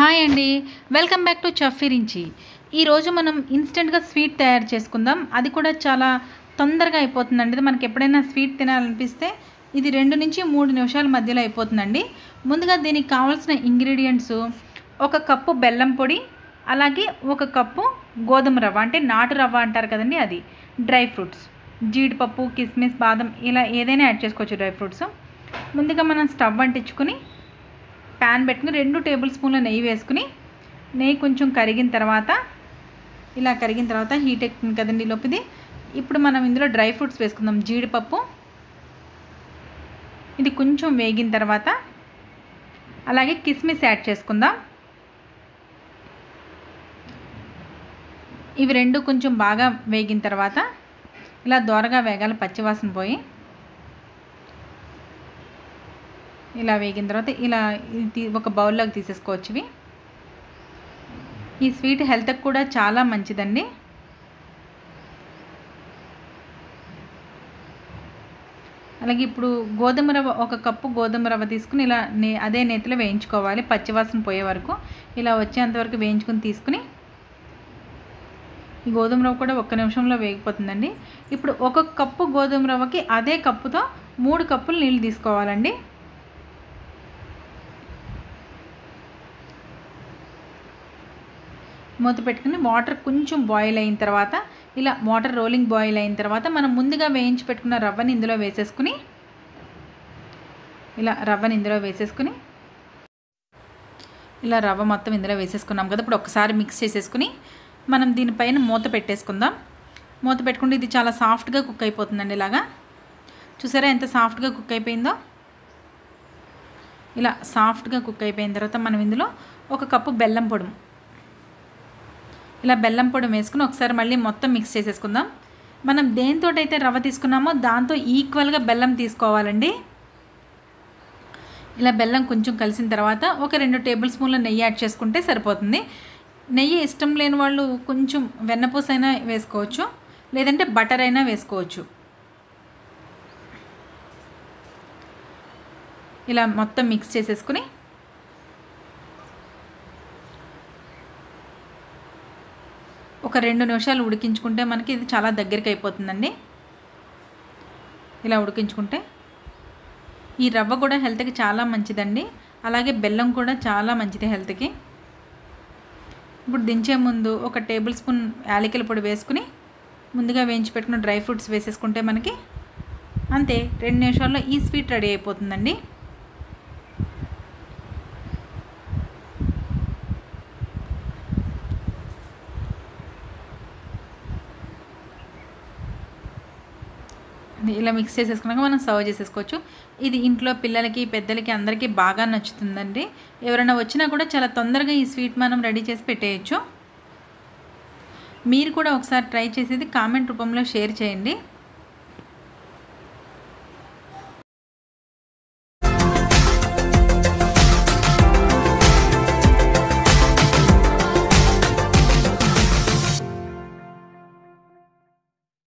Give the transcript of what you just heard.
Hi అండి, welcome back to chef Virinchi. ఈరోజు మనం ఇన్స్టెంట్గా స్వీట్ తయారు చేసుకుందాం. అది కూడా చాలా తొందరగా అయిపోతుందండి. ఇది మనకి ఎప్పుడైనా స్వీట్ తినాలనిపిస్తే ఇది 2 నుంచి 3 నిమిషాల మధ్యలో అయిపోతుందండి. ముందుగా దీనికి కావాల్సిన ఇంగ్రీడియంట్స్, 1 కప్పు బెల్లం పొడి, అలాగే 1 కప్పు గోధుమ రవ్వ, అంటే నాటు రవ్వ అంటారు కదండి, అది. డ్రై ఫ్రూట్స్, జీడిపప్పు, కిస్మిస్, బాదం, ఇలా ఏదైనా యాడ్ చేసుకోవచ్చు డ్రై ఫ్రూట్స్. ముందుగా మనం స్టవ్ అంటించుకుని ప్యాన్ పెట్టుకుని 2 టేబుల్ స్పూన్ల నెయ్యి వేసుకుని, నెయ్యి కొంచెం కరిగిన తర్వాత, ఇలా కరిగిన తర్వాత హీట్ ఎక్కుతుంది కదండి లోపుది. ఇప్పుడు మనం ఇందులో డ్రై ఫ్రూట్స్ వేసుకుందాం. జీడిపప్పు, ఇది కొంచెం వేగిన తర్వాత అలాగే కిస్మిస్ యాడ్ చేసుకుందాం. ఇవి 2 కొంచెం బాగా వేగిన తర్వాత ఇలా దోరగా వేగాలి, పచ్చివాసన పోయి. ఇలా వేగిన తర్వాత ఇలా ఒక బౌల్లోకి తీసేసుకోవచ్చు. ఇవి ఈ స్వీట్ హెల్త్కి కూడా చాలా మంచిదండి. అలాగే ఇప్పుడు గోధుమ రవ్వ, 1 కప్పు గోధుమ రవ్వ తీసుకుని ఇలా అదే నేతిలో వేయించుకోవాలి, పచ్చివాసన పోయే వరకు. ఇలా వచ్చేంతవరకు వేయించుకుని తీసుకుని, ఈ గోధుమ రవ్వ కూడా 1 నిమిషంలో వేగిపోతుందండి. ఇప్పుడు 1 కప్పు గోధుమ రవ్వకి అదే కప్పుతో 3 కప్పులు నీళ్ళు తీసుకోవాలండి. మూత పెట్టుకుని వాటర్ కొంచెం బాయిల్ అయిన తర్వాత, ఇలా వాటర్ రోలింగ్ బాయిల్ అయిన తర్వాత మనం ముందుగా వేయించి పెట్టుకున్న రవ్వని ఇందులో వేసేసుకుని, ఇలా రవ్వ మొత్తం ఇందులో వేసేసుకున్నాం కదా. ఇప్పుడు ఒకసారి మిక్స్ చేసేసుకుని మనం దీనిపైన మూత పెట్టేసుకుందాం. మూత పెట్టుకుంటే ఇది చాలా సాఫ్ట్గా కుక్ అయిపోతుందండి. ఇలాగా చూసారా ఎంత సాఫ్ట్గా కుక్ అయిపోయిందో. ఇలా సాఫ్ట్గా కుక్ అయిపోయిన తర్వాత మనం ఇందులో 1 కప్పు బెల్లం పొడి, ఇలా బెల్లం పొడి వేసుకుని ఒకసారి మళ్ళీ మొత్తం మిక్స్ చేసేసుకుందాం. మనం దేనితోటైతే రవ్వ తీసుకున్నామో దాంతో ఈక్వల్గా బెల్లం తీసుకోవాలండి. ఇలా బెల్లం కొంచెం కలిసిన తర్వాత ఒక 2 టేబుల్ స్పూన్ల నెయ్యి యాడ్ చేసుకుంటే సరిపోతుంది. నెయ్యి ఇష్టం లేని వాళ్ళు కొంచెం వెన్నపూస అయినా వేసుకోవచ్చు, లేదంటే బటర్ అయినా వేసుకోవచ్చు. ఇలా మొత్తం మిక్స్ చేసేసుకుని ఒక 2 నిమిషాలు ఉడికించుకుంటే మనకి ఇది చాలా దగ్గరికి అయిపోతుందండి. ఇలా ఉడికించుకుంటే ఈ రవ్వ కూడా హెల్త్కి చాలా మంచిదండి. అలాగే బెల్లం కూడా చాలా మంచిది హెల్త్కి. ఇప్పుడు దించే ముందు 1 టేబుల్ స్పూన్ యాలకుల పొడి వేసుకుని ముందుగా వేయించి పెట్టుకున్న డ్రై ఫ్రూట్స్ వేసేసుకుంటే మనకి అంతే, 2 నిమిషాల్లో ఈ స్వీట్ రెడీ అయిపోతుందండి. ఇలా మిక్స్ చేసేసుకున్నాక మనం సర్వ్ చేసేసుకోవచ్చు. ఇది ఇంట్లో పిల్లలకి, పెద్దలకి, అందరికీ బాగా నచ్చుతుందండి. ఎవరైనా వచ్చినా కూడా చాలా తొందరగా ఈ స్వీట్ మనం రెడీ చేసి పెట్టేయచ్చు. మీరు కూడా ఒకసారి ట్రై చేసేది కామెంట్ రూపంలో షేర్ చేయండి.